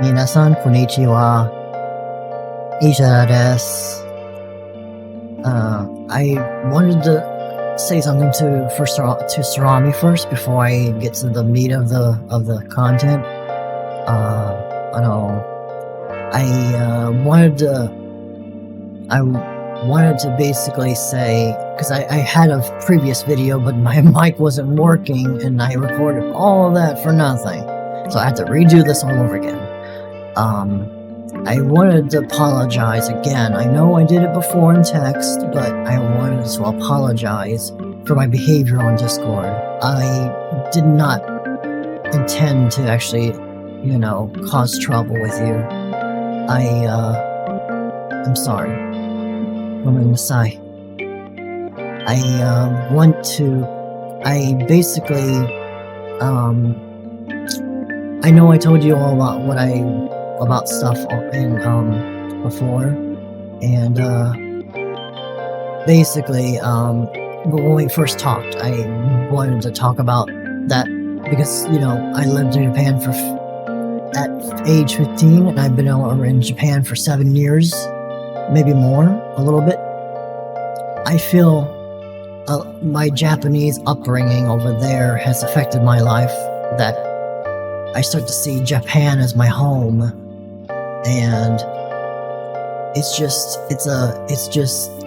Minasan konnichiwa. Isha desu. I wanted to say something to Sorami first before I get to the meat of the content. I wanted to basically say, because I had a previous video, but my mic wasn't working, and I recorded all of that for nothing. So I had to redo this all over again. I wanted to apologize again. I know I did it before in text, but I wanted to apologize for my behavior on Discord. I did not intend to actually, cause trouble with you. I'm sorry. I'm sorry. I know I told you all about stuff in before, and when we first talked, I wanted to talk about that because I lived in Japan at age 15, and I've been over in Japan for 7 years, maybe more, a little bit. I feel my Japanese upbringing over there has affected my life, that I start to see Japan as my home, and it's just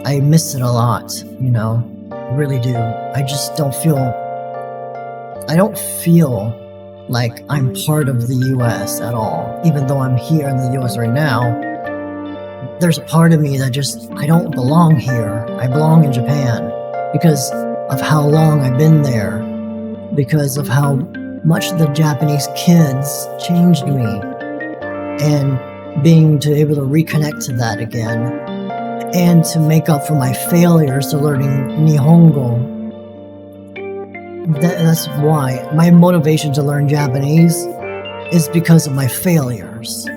I miss it a lot, really do. I don't feel like I'm part of the US at all, even though I'm here in the US right now. There's a part of me that I don't belong here. I belong in Japan because of how long I've been there, because of how much the Japanese kids changed me, and being able to reconnect to that again, and to make up for my failures to learning Nihongo. That's why my motivation to learn Japanese is because of my failures.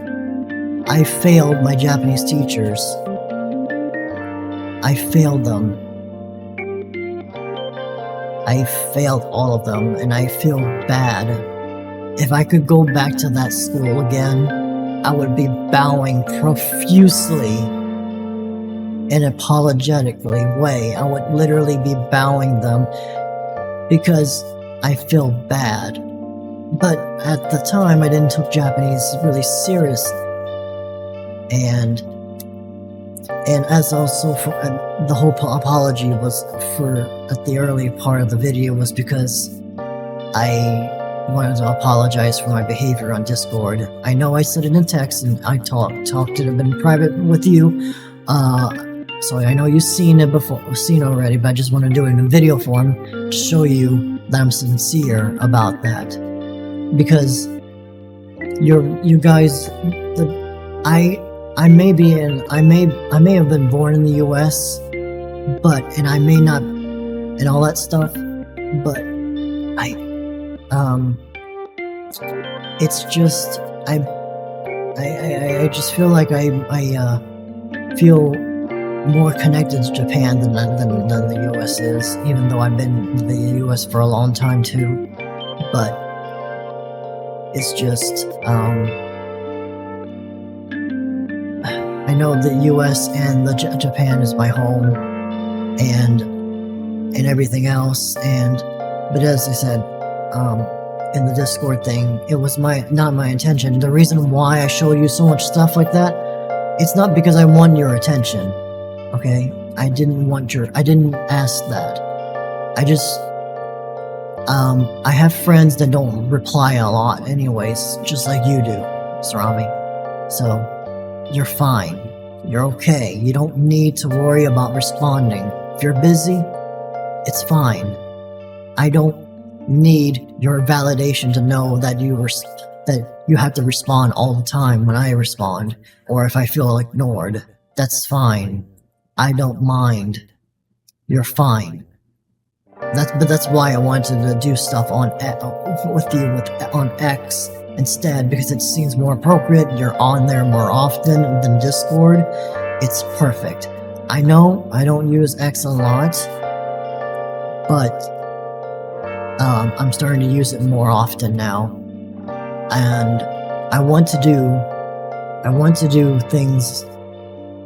I failed my Japanese teachers. I failed them. I failed all of them, and I feel bad. If I could go back to that school again, I would be bowing profusely in an apologetic way. I would literally be bowing them because I feel bad. But at the time, I didn't take Japanese really serious. And as also for the whole apology was at the early part of the video was because I wanted to apologize for my behavior on Discord. I know I said it in text, and I talked it in private with you. So I know you've seen it already, but I just want to do it in video form to show you that I'm sincere about that. Because you guys, I may have been born in the US, and I may not, and all that stuff, but it's just, I just feel like I feel more connected to Japan than the US is, even though I've been in the US for a long time too, but it's just, I know the US and Japan is my home, and everything else, but as I said, in the Discord thing, it was not my intention. The reason why I show you so much stuff like that, it's not because I want your attention, okay? I didn't ask that. I have friends that don't reply a lot anyways, just like you do, Sorami. So, you're fine. You're okay. You don't need to worry about responding. If you're busy, it's fine. I don't need your validation to know that you have to respond all the time when I respond, or if I feel ignored. That's fine. I don't mind. You're fine. That's why I wanted to do stuff on X instead, because it seems more appropriate. You're on there more often than Discord. It's perfect. I know I don't use X a lot, but I'm starting to use it more often now, and I want to do things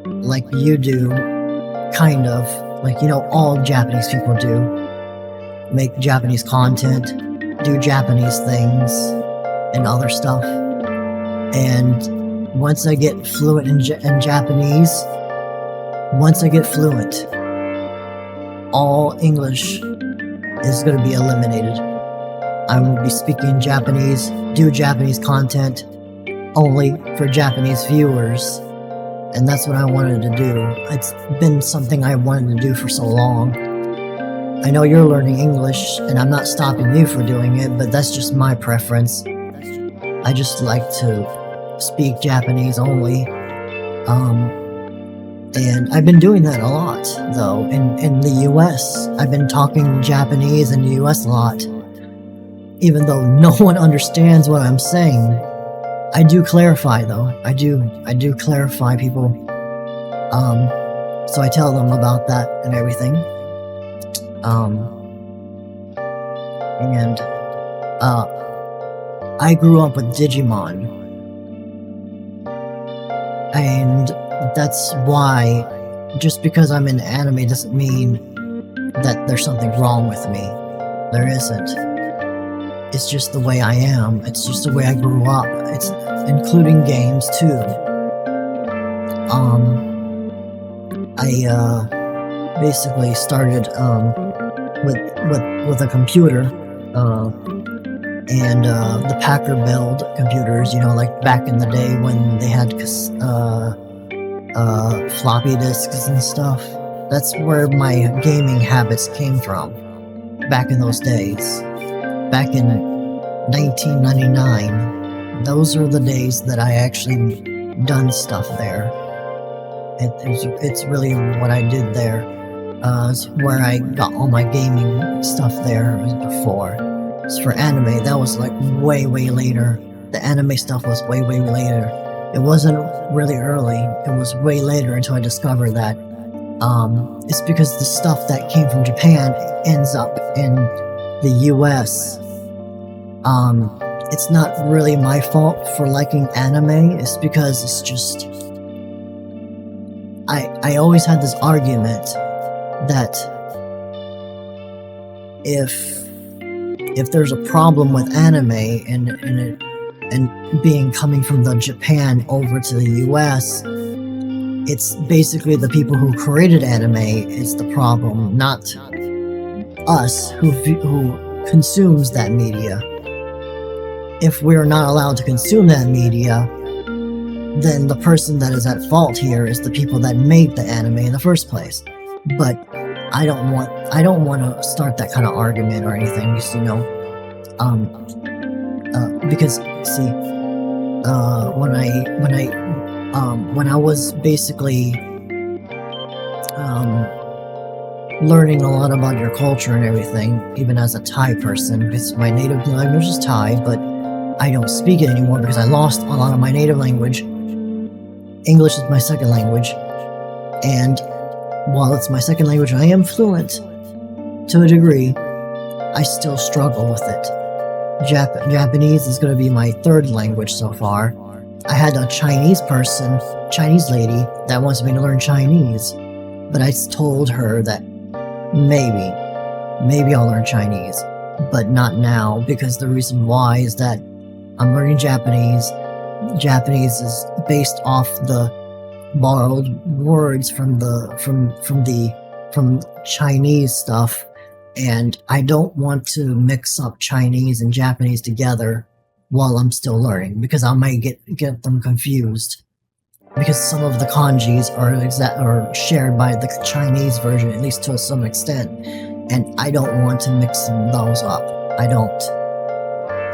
like you do, kind of, like, you know, all Japanese people do. Make Japanese content, do Japanese things, and other stuff. And once I get fluent in Japanese, once I get fluent, all English is going to be eliminated. I will be speaking Japanese, do Japanese content only for Japanese viewers, and that's what I wanted to do. It's been something I wanted to do for so long. I know you're learning English, and I'm not stopping you for doing it, but that's just my preference. I just like to speak Japanese only. And I've been doing that a lot, though, in the US. I've been talking Japanese in the US a lot. Even though no one understands what I'm saying, I do clarify, though. I do clarify people. So I tell them about that and everything. I grew up with Digimon. And that's why, just because I'm in anime doesn't mean that there's something wrong with me. There isn't. It's just the way I am. It's just the way I grew up. It's including games too. I basically started with a computer, and the Packard build computers. You know, like back in the day when they had floppy disks and stuff. That's where my gaming habits came from. Back in those days. Back in 1999, those are the days that I actually done stuff there. It's really what I did there. It's where I got all my gaming stuff there before. As for anime, that was like way later. The anime stuff was way later. It wasn't really early. It was way later until I discovered that. It's because the stuff that came from Japan ends up in the US. It's not really my fault for liking anime. It's because it's just... I always had this argument that if there's a problem with anime and being coming from the Japan over to the US, it's basically the people who created anime is the problem, not us who consumes that media. If we're not allowed to consume that media, then the person that is at fault here is the people that made the anime in the first place. But I don't want to start that kind of argument or anything, just, you know, because see, when I was basically learning a lot about your culture and everything, even as a Thai person, because my native language is Thai, but I don't speak it anymore because I lost a lot of my native language. English is my second language, and while it's my second language, I am fluent to a degree. I still struggle with it. Japanese is going to be my third language so far. I had a Chinese lady that wants me to learn Chinese, but I told her that maybe I'll learn Chinese, but not now, because the reason why is that I'm learning Japanese. Japanese is based off the borrowed words from Chinese stuff, and I don't want to mix up Chinese and Japanese together while I'm still learning, because I might get them confused, because some of the kanjis are shared by the Chinese version, at least to some extent, and I don't want to mix those up. I don't.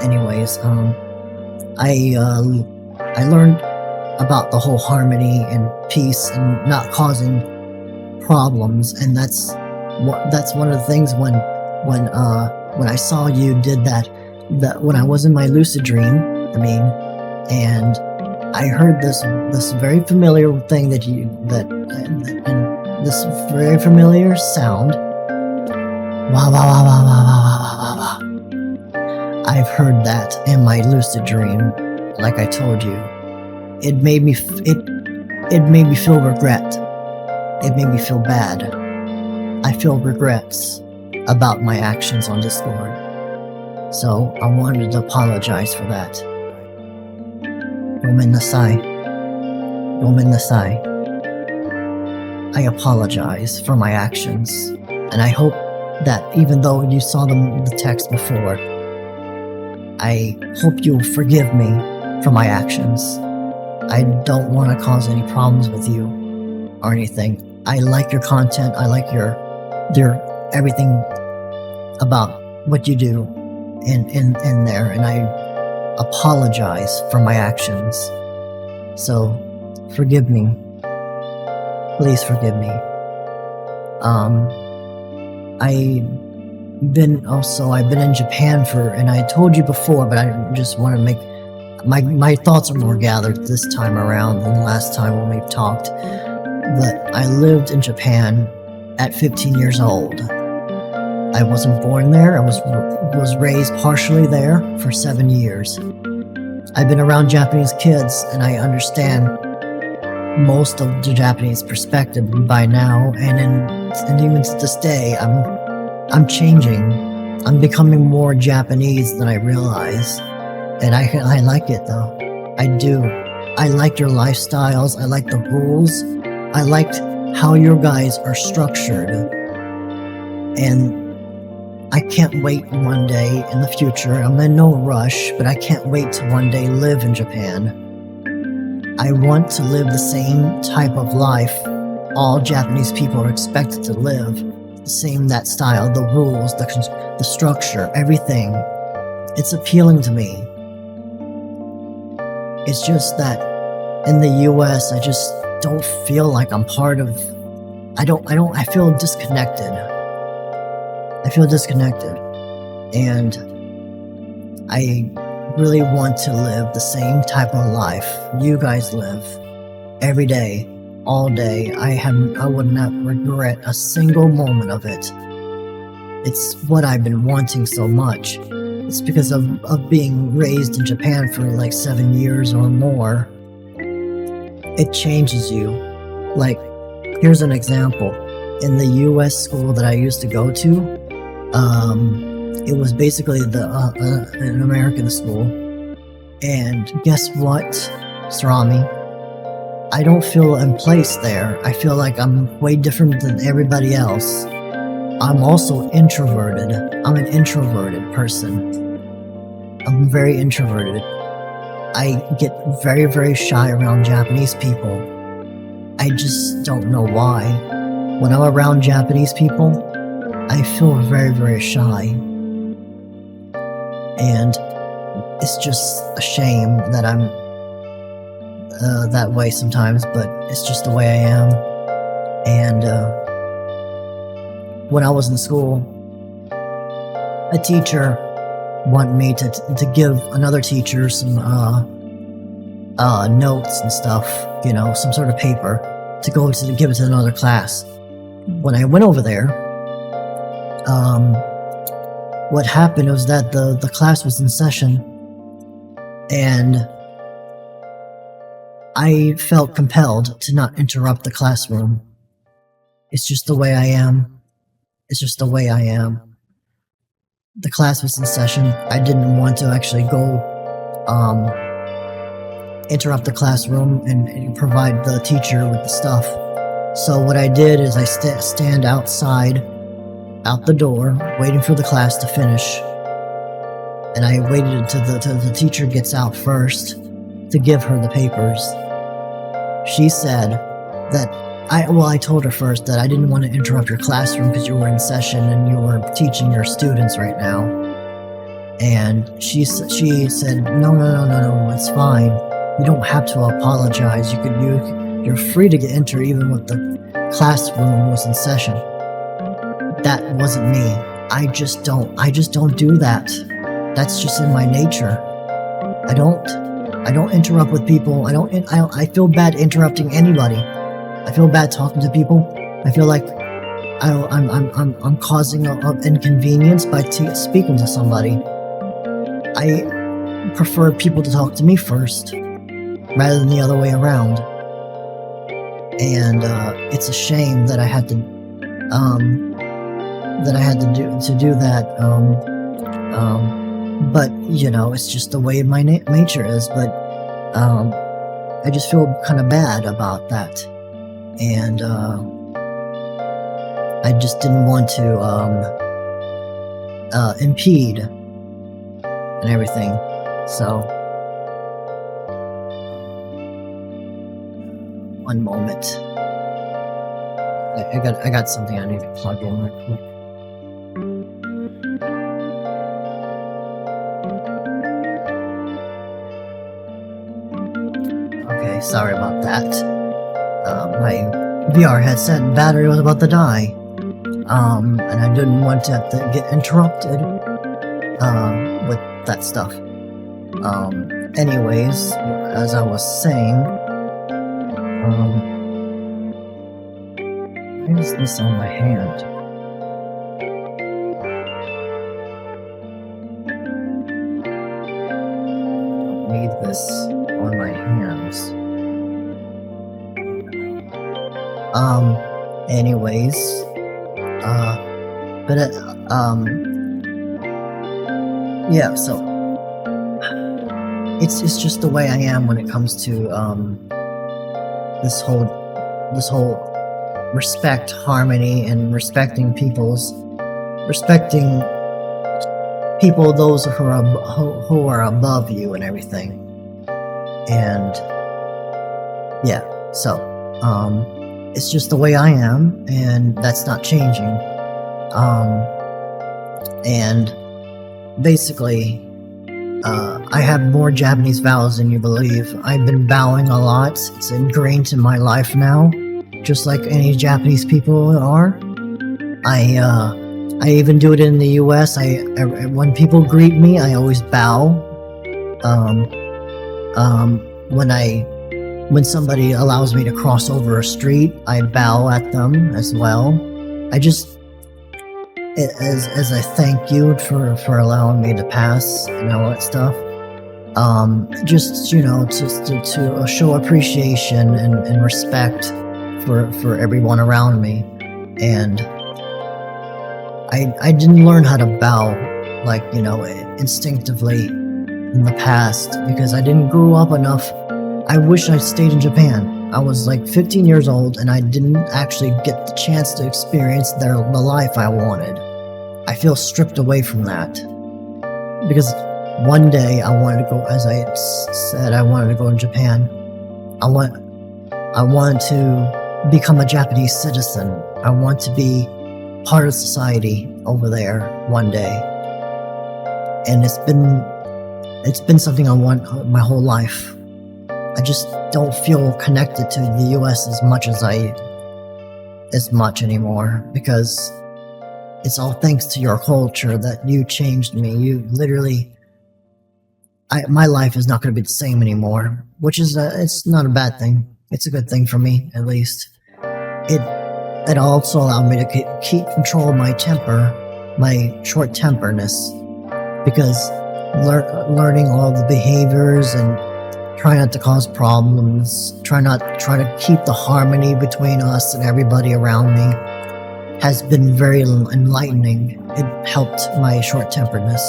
Anyways, I learned about the whole harmony and peace and not causing problems, and that's one of the things when I saw you did that when I was in my lucid dream, and I heard this very familiar thing and this very familiar sound. Wah, wah, wah, wah, wah, wah, wah, wah, wah. I've heard that in my lucid dream, like I told you, it made me feel regret. It made me feel bad. I feel regrets about my actions on Discord. So I wanted to apologize for that. Gomen-nasai. I apologize for my actions. And I hope that even though you saw the text before, I hope you'll forgive me for my actions. I don't want to cause any problems with you or anything. I like your content. I like your everything about what you do in there, and I apologize for my actions. So forgive me. Please forgive me. I've been in Japan and I told you before, but I just want to make my thoughts are more gathered this time around than the last time when we've talked. But I lived in Japan at 15 years old. I wasn't born there. I was raised partially there for 7 years. I've been around Japanese kids, and I understand most of the Japanese perspective by now, and even to this day, I'm changing. I'm becoming more Japanese than I realize, and I like it though. I do. I like your lifestyles. I like the rules. I liked how your guys are structured, and I can't wait one day in the future. I'm in no rush, but I can't wait to one day live in Japan. I want to live the same type of life all Japanese people are expected to live. The same, that style, the rules, the structure, everything. It's appealing to me. It's just that in the US, I just don't feel like I'm part of... I feel disconnected. I feel disconnected. And I really want to live the same type of life you guys live every day, all day. I would not regret a single moment of it. It's what I've been wanting so much. It's because of being raised in Japan for like 7 years or more. It changes you. Like, here's an example. In the US school that I used to go to, it was basically an American school. And guess what, Sorami? I don't feel in place there. I feel like I'm way different than everybody else. I'm also introverted. I'm an introverted person. I'm very introverted. I get very, very shy around Japanese people. I just don't know why. When I'm around Japanese people, I feel very, very shy. And it's just a shame that I'm that way sometimes, but it's just the way I am. And when I was in school, a teacher wanted me to give another teacher some notes and stuff, you know, some sort of paper to give it to another class. When I went over there, what happened was that the class was in session, and I felt compelled to not interrupt the classroom. It's just the way I am. It's just the way I am. The class was in session. I didn't want to actually go interrupt the classroom and provide the teacher with the stuff. So what I did is I stand outside, out the door, waiting for the class to finish. And I waited until the teacher gets out first to give her the papers. She said that I told her first that I didn't want to interrupt your classroom because you were in session and you were teaching your students right now. And she said, no, it's fine. You don't have to apologize. You're free to enter even when the classroom was in session. That wasn't me. I just don't do that. That's just in my nature. I don't interrupt with people. I feel bad interrupting anybody. I feel bad talking to people. I feel like I'm causing an inconvenience by speaking to somebody. prefer people to talk to me first rather than the other way around. And it's a shame that I had to do that. But you know, it's just the way my nature is. But I just feel kind of bad about that, and I just didn't want to impede and everything. So, one moment. I got something I need to plug in real quick. Okay, sorry about that. My VR headset battery was about to die. And I didn't want to have to get interrupted with that stuff. Anyways, as I was saying, why is this on my hand? I don't need this on my hands. Anyways, yeah, so it's just the way I am when it comes to this whole respect, harmony, and respecting people, those who are above you and everything. And yeah, so it's just the way I am, and that's not changing. And basically, I have more Japanese vowels than you believe. I've been bowing a lot. It's ingrained in my life now, just like any Japanese people are. I even do it in the US. When people greet me, I always bow. When somebody allows me to cross over a street, I bow at them as well. I just, as a thank you for allowing me to pass and all that stuff. Just, you know, just to show appreciation and respect for everyone around me. And I didn't learn how to bow, like, you know, instinctively in the past, because I didn't grow up enough. I wish I stayed in Japan. I was like 15 years old, and I didn't actually get the chance to experience the life I wanted. I feel stripped away from that, because one day I wanted to go, as I said, I wanted to go to Japan. I wanted to become a Japanese citizen. I want to be part of society over there one day. And it's been something I want my whole life. I just don't feel connected to the US as much anymore, because it's all thanks to your culture that you changed me. You literally, my life is not going to be the same anymore, which is it's not a bad thing. It's a good thing for me, at least. It also allowed me to keep control of my temper, my short-temperedness, because learning all the behaviors and try not to cause problems, try to keep the harmony between us and everybody around me has been very enlightening. It helped my short-temperedness.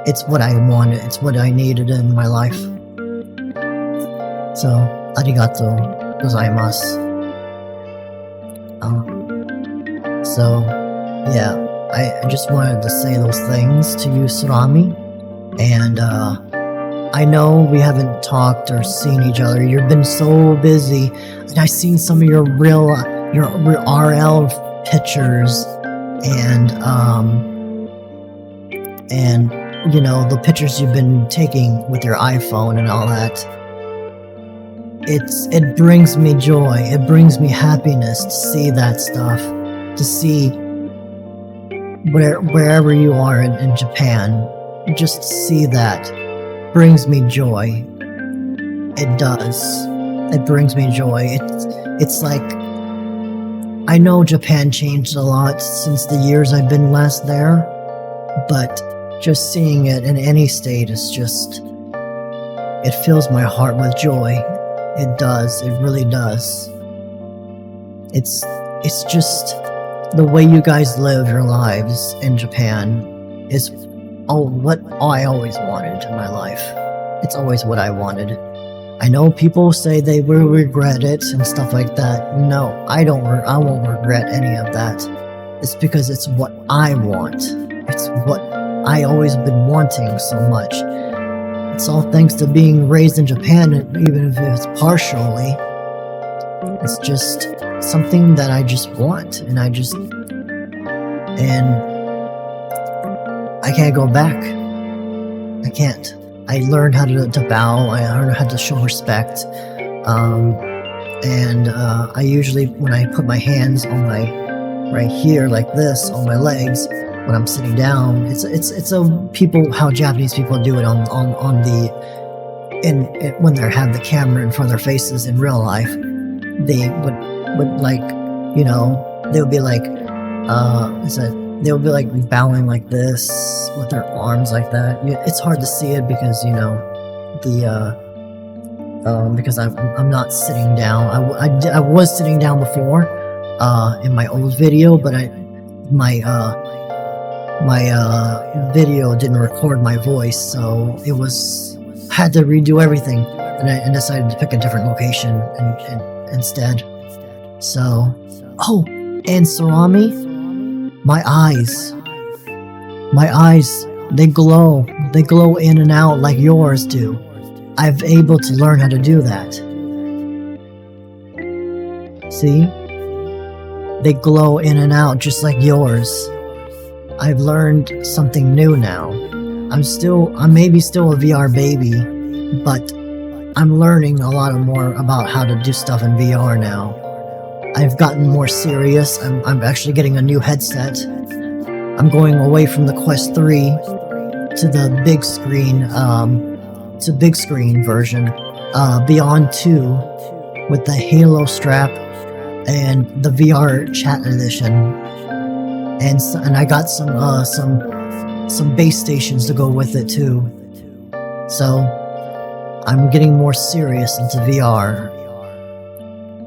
It's what I wanted. It's what I needed in my life. So, arigato gozaimasu. So, yeah, I just wanted to say those things to you, Sorami. And I know we haven't talked or seen each other. You've been so busy, and I've seen some of your RL pictures, and you know, the pictures you've been taking with your iPhone and all that. It brings me joy. It brings me happiness to see that stuff, to see wherever you are in Japan. Just to see that brings me joy. It does. It brings me joy. It's like, I know Japan changed a lot since the years I've been last there, but just seeing it in any state is just, it fills my heart with joy. It does, it really does. It's just the way you guys live your lives in Japan is what I always wanted in my life. It's always what I wanted. I know people say they will regret it and stuff like that. No, I won't regret any of that. It's because it's what I want. It's what I always been wanting so much. It's all thanks to being raised in Japan, even if it's partially. It's just something that I just want, and I can't go back. I can't. I learned how to bow. I learned how to show respect. I usually, when I put my hands on right here like this on my legs when I'm sitting down, it's how Japanese people do it when they have the camera in front of their faces in real life. They would like, they'll be like they'll be like bowing like this with their arms like that. It's hard to see it because because I'm not sitting down. I was sitting down before in my old video, but my video didn't record my voice, so I had to redo everything, and I decided to pick a different location instead. So, and Sorami, my eyes, they glow in and out like yours do. I've able to learn how to do that. See? They glow in and out just like yours. I've learned something new now. I'm maybe still a VR baby, but I'm learning a lot more about how to do stuff in VR now. I've gotten more serious. I'm actually getting a new headset. I'm going away from the Quest 3 to the big screen version, Beyond 2 with the Halo strap and the VRChat edition, and I got some base stations to go with it too. So I'm getting more serious into VR.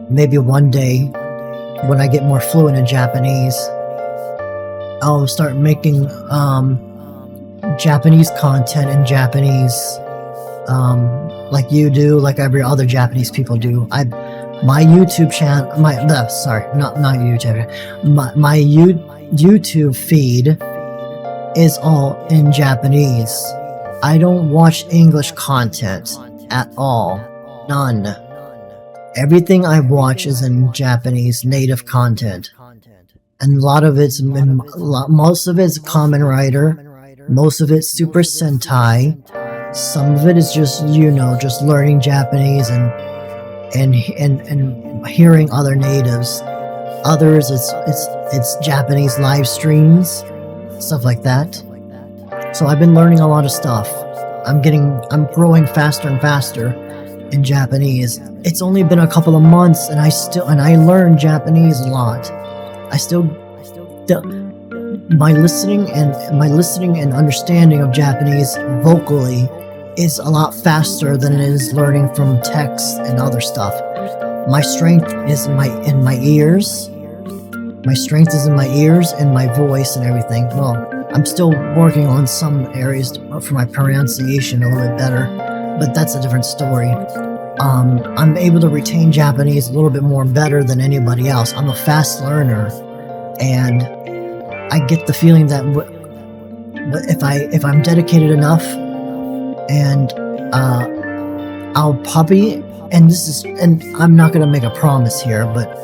Maybe one day, when I get more fluent in Japanese, I'll start making Japanese content in Japanese, like you do, like every other Japanese people do. My YouTube channel, my YouTube feed is all in Japanese. I don't watch English content at all. None. Everything I watch is in Japanese native content. And most of it's Kamen Rider, most of it's Super Sentai, some of it is just, just learning Japanese and hearing other natives. Others, it's Japanese live streams, stuff like that. So I've been learning a lot of stuff. I'm growing faster and faster in Japanese. It's only been a couple of months, and I learned Japanese a lot. My listening and understanding of Japanese vocally is a lot faster than it is learning from text and other stuff. My strength is in my ears. My strength is in my ears and my voice and everything. Well, I'm still working on some areas for my pronunciation a little bit better, but that's a different story. I'm able to retain Japanese a little bit more better than anybody else. I'm a fast learner, and I get the feeling that if I'm dedicated enough, and I'll probably, and I'm not gonna make a promise here, but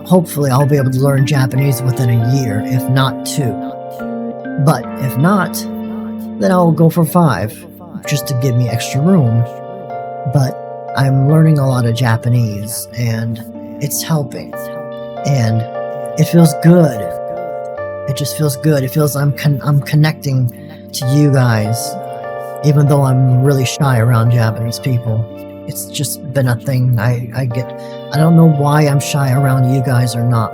hopefully I'll be able to learn Japanese within a year, if not 2. But if not, then I'll go for 5, just to give me extra room. But I'm learning a lot of Japanese, and it's helping, and it feels good. It just feels good. It feels I'm connecting to you guys, even though I'm really shy around Japanese people. It's just been a thing I get. I don't know why I'm shy around you guys or not.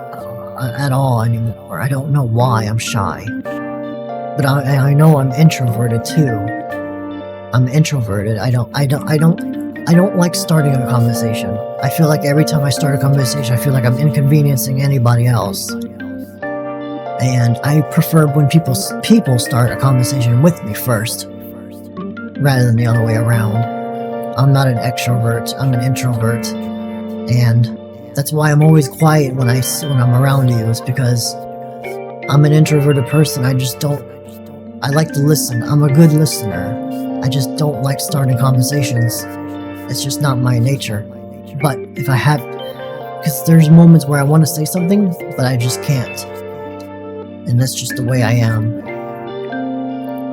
at all anymore. I don't know why I'm shy. But I know I'm introverted too. I'm introverted. I don't like starting a conversation. I feel like every time I start a conversation, I feel like I'm inconveniencing anybody else. And I prefer when people start a conversation with me first, rather than the other way around. I'm not an extrovert. I'm an introvert, and that's why I'm always quiet when I'm around you. Is because I'm an introverted person. I like to listen. I'm a good listener. I just don't like starting conversations. It's just not my nature. But if I have, because there's moments where I want to say something, but I just can't. And that's just the way I am.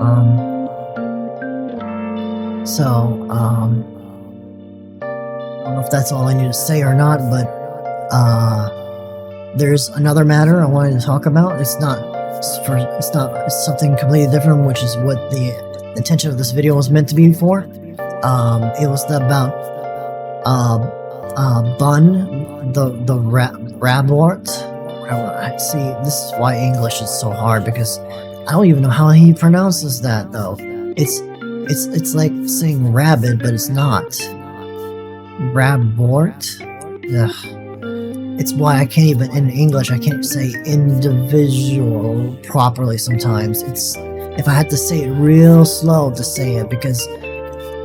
I don't know if that's all I need to say or not, but there's another matter I wanted to talk about. It's something completely different, which is what the intention of this video was meant to be for. It was about Bun the Rabart. See, this is why English is so hard, because I don't even know how he pronounces that though. It's like saying rabbit, but it's not. Rabart? Ugh. It's why I can't even, in English, I can't say individual properly sometimes. If I had to say it real slow to say it, because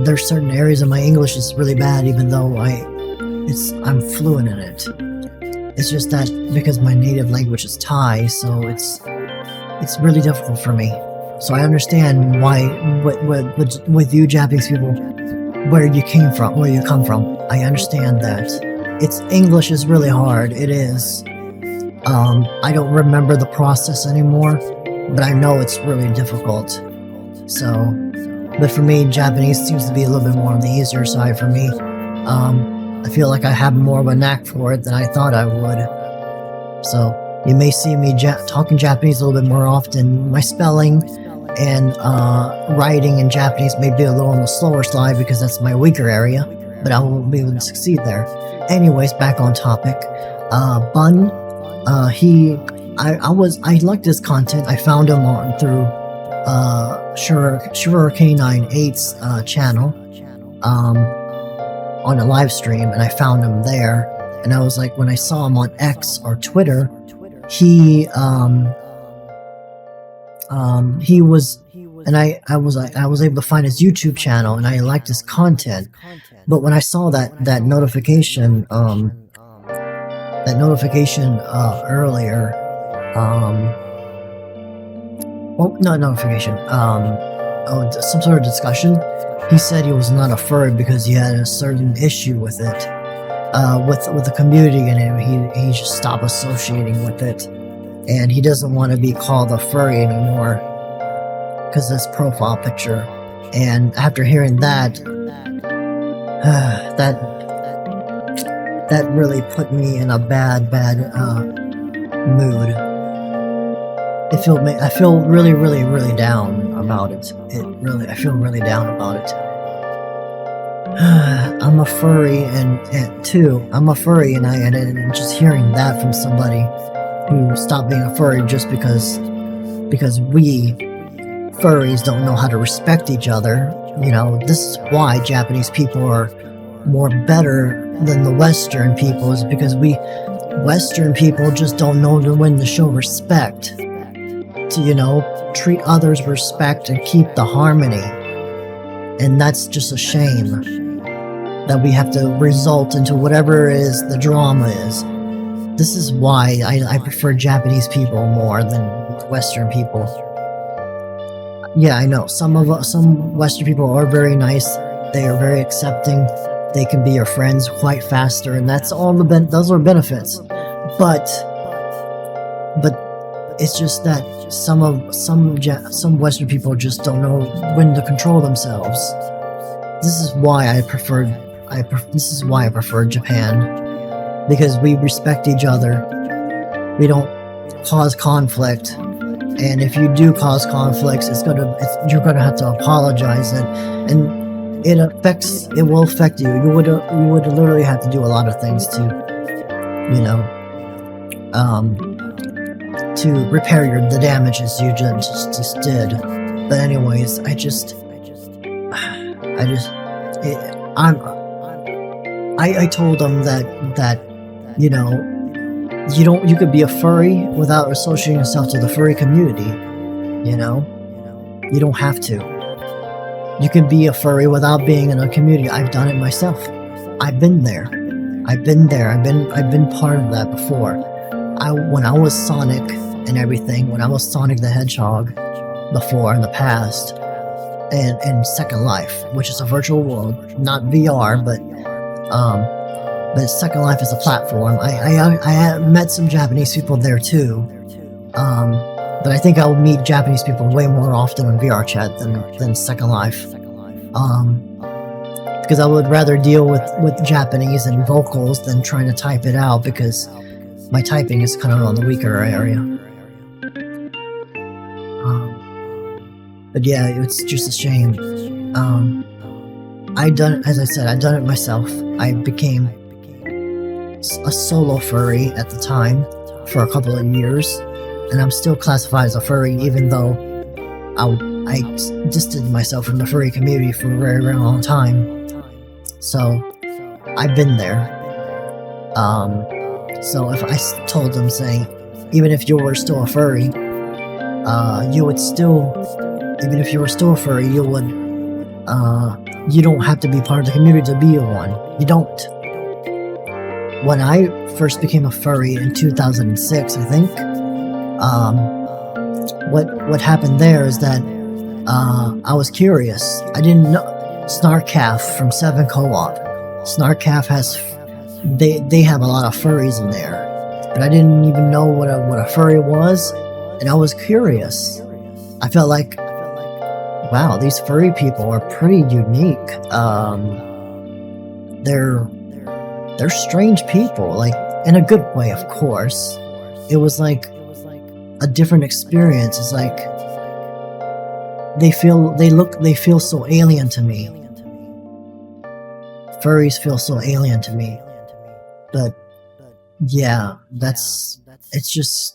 there's certain areas of my English is really bad, even though I'm fluent in it. It's just that because my native language is Thai, so it's really difficult for me. So I understand why, with you Japanese people, where you come from. I understand that. English is really hard. It is. I don't remember the process anymore, but I know it's really difficult. So, but for me, Japanese seems to be a little bit more on the easier side for me. I feel like I have more of a knack for it than I thought I would. So, you may see me talking Japanese a little bit more often. My spelling and writing in Japanese may be a little on the slower side because that's my weaker area, but I won't be able to succeed there. Anyways, back on topic. Bun, I liked his content. I found him through K98's channel on a live stream, and I found him there. And I was like, when I saw him on X or Twitter, he was, and I was able to find his YouTube channel, and I liked his content. But when I saw that notification earlier, well, not notification, some sort of discussion, he said he was not a furry because he had a certain issue with it, with the community, and he just stopped associating with it, and he doesn't want to be called a furry anymore because of his profile picture. And after hearing that, that really put me in a bad mood. I feel really down about it. I feel really down about it. I'm a furry, and just hearing that from somebody who stopped being a furry just because we furries don't know how to respect each other. You know, this is why Japanese people are more better than the Western people, is because Western people just don't know when to show respect. To, treat others with respect and keep the harmony. And that's just a shame that we have to result into whatever it is the drama is. This is why I prefer Japanese people more than Western people. Yeah, I know, some Western people are very nice, they are very accepting, they can be your friends quite faster, and that's all those are benefits. But it's just that some Western people just don't know when to control themselves. This is why I prefer Japan, because we respect each other. We don't cause conflict, and if you do cause conflicts, you're gonna have to apologize, and it will affect you. You would literally have to do a lot of things to to repair the damages you just did. But anyways, I told them that you know, you could be a furry without associating yourself to the furry community. You know, you don't have to. You can be a furry without being in a community. I've done it myself. I've been there. I've been part of that before. When I was Sonic and everything, when I was Sonic the Hedgehog before in the past, and Second Life, which is a virtual world, not VR, but Second Life is a platform. I met some Japanese people there too. But I think I would meet Japanese people way more often on VRChat than Second Life. Because I would rather deal with Japanese and vocals than trying to type it out, because my typing is kind of on the weaker area. But yeah, it's just a shame. As I said, I've done it myself. I became a solo furry at the time for a couple of years, and I'm still classified as a furry, even though I distanced myself from the furry community for a very, very long time. So I've been there. So if I told them, saying, even if you were still a furry, you would still, even if you were still a furry, you would, you don't have to be part of the community to be one. You don't. When I first became a furry in 2006, I think, what happened there is that I was curious. I didn't know Snarkcaf from 7 Co-op. Snarkcaf has they have a lot of furries in there, but I didn't even know what a furry was, and I was curious. I felt like, wow, these furry people are pretty unique. They're strange people, like, in a good way, of course. It was like a different experience. It's like they feel so alien to me. Furries feel so alien to me. But yeah, it's just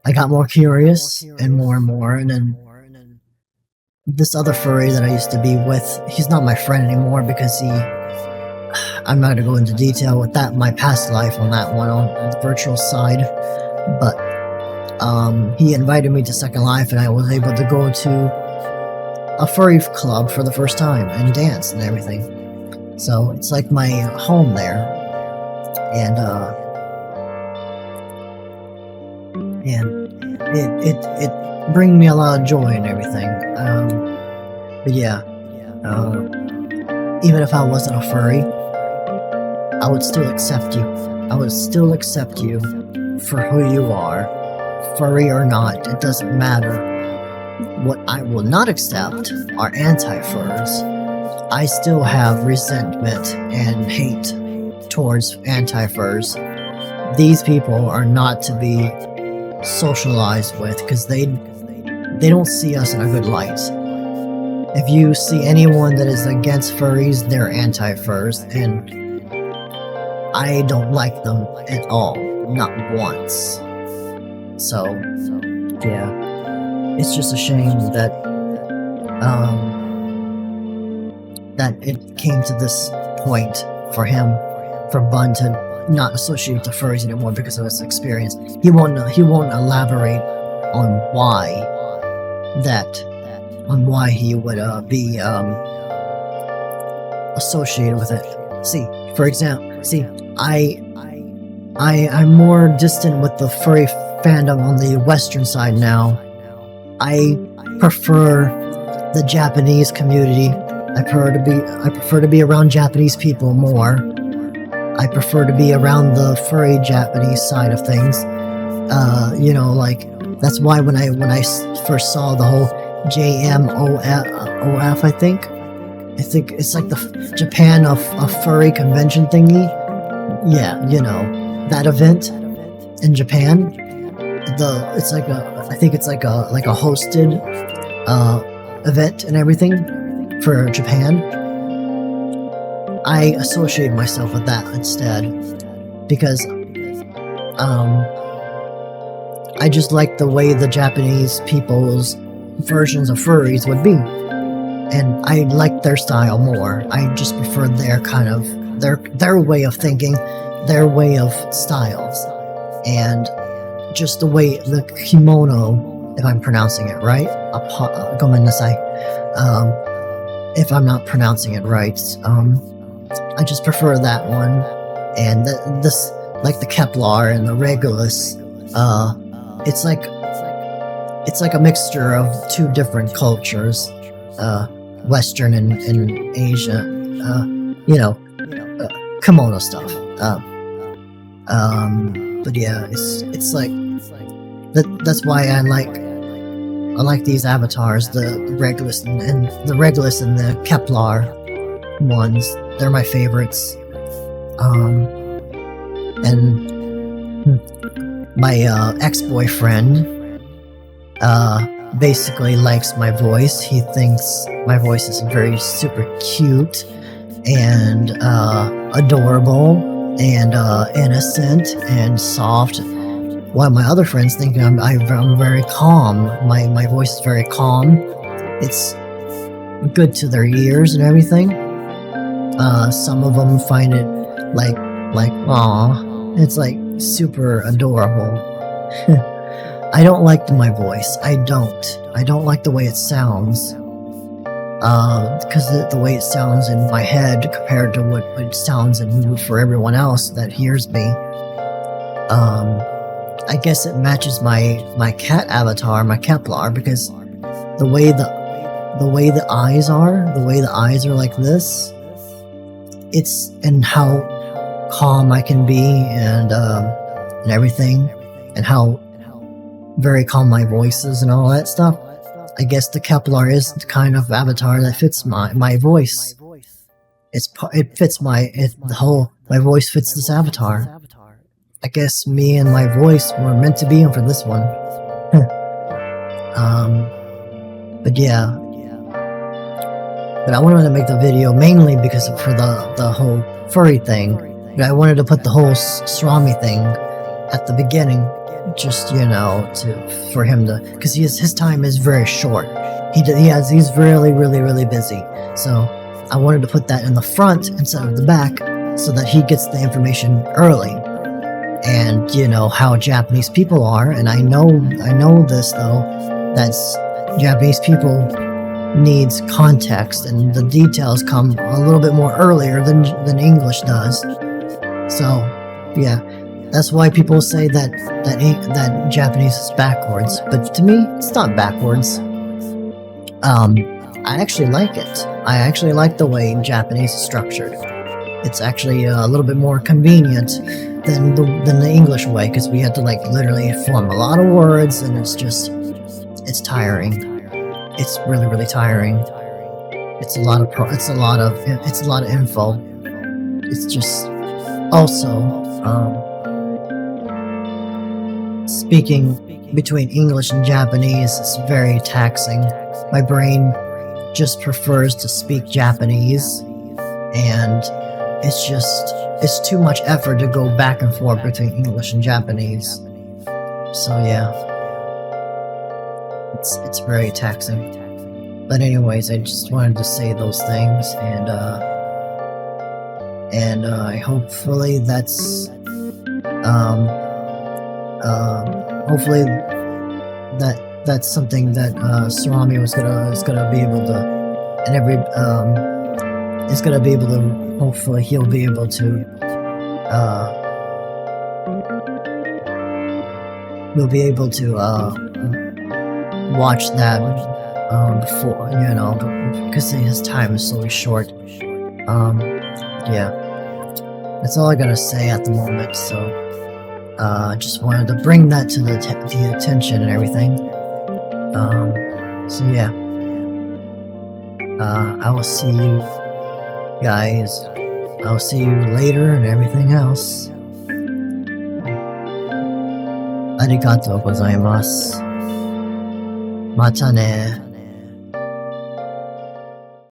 I got more curious and more, and then this other furry that I used to be with, he's not my friend anymore because I'm not going to go into detail with that, my past life on that one, on the virtual side, but he invited me to Second Life, and I was able to go to a furry club for the first time and dance and everything. So it's like my home there, and it brings me a lot of joy and everything. But yeah, even if I wasn't a furry, I would still accept you. I would still accept you for who you are, furry or not. It doesn't matter. What I will not accept are anti-furs. I still have resentment and hate towards anti-furs. These people are not to be socialized with, because they don't see us in a good light. If you see anyone that is against furries, they're anti-furs, and I don't like them at all, not once. So yeah, it's just a shame that that it came to this point for him, for Bun to not associate the furries anymore because of his experience. He won't elaborate on why he would be associated with it. For example, I'm more distant with the furry fandom on the Western side now. I prefer the Japanese community. I prefer to be around Japanese people more. I prefer to be around the furry Japanese side of things. You know, like, that's why when I first saw the whole JMOF, I think it's like the Japan of furry convention thingy. Yeah, you know, that event in Japan. It's like I think it's like a hosted event and everything for Japan. I associate myself with that instead, because I just like the way the Japanese people's versions of furries would be. And I like their style more. I just prefer their kind of, their way of thinking, their way of styles. And just the way, the kimono, if I'm pronouncing it right, if I'm not pronouncing it right, I just prefer that one. And this, like the Kevlar and the Regulus, it's like a mixture of two different cultures, Western and Asia, kimono stuff. But yeah, it's like that's why I like these avatars, the Regulus and the Kevlar ones. They're my favorites. And my ex-boyfriend basically likes my voice. He thinks my voice is very super cute and adorable and innocent and soft, while my other friends think I'm very calm. My voice is very calm. It's good to their ears and everything. Some of them find it like aw, it's like super adorable. I don't like my voice. I don't like the way it sounds. Because the way it sounds in my head compared to what it sounds for everyone else that hears me. I guess it matches my cat avatar, my Kevlar, because the way the eyes are like this. It's, and how calm I can be and everything, and how very calm my voice is and all that stuff. I guess the Kevlar is the kind of avatar that fits my voice. It fits my voice fits this avatar. I guess me and my voice were meant to be in for this one. But yeah. But I wanted to make the video mainly because for the whole furry thing. But I wanted to put the whole Sorami thing at the beginning, just for him to, because his time is very short. He's really busy. So I wanted to put that in the front instead of the back, so that he gets the information early. And how Japanese people are, and I know this though, that's Japanese people needs context, and the details come a little bit more earlier than English does. So yeah, that's why people say that Japanese is backwards, but to me it's not backwards. I actually like it. I actually like the way Japanese is structured. It's actually a little bit more convenient than the English way, because we had to literally form a lot of words, and it's tiring. It's really tiring. It's a lot of info. It's just also speaking between English and Japanese is very taxing. My brain just prefers to speak Japanese, and it's too much effort to go back and forth between English and Japanese. So yeah, it's very taxing. But anyways, I just wanted to say those things, and hopefully that's hopefully that's something that Sorami is gonna be able to, and is gonna be able to. Hopefully he'll be able to watch that before, because his time is so short. Yeah, that's all I gotta say at the moment. So just wanted to bring that to the attention and everything. So yeah, I will see you guys. I'll see you later and everything else. Arigatou gozaimasu. Mata ne.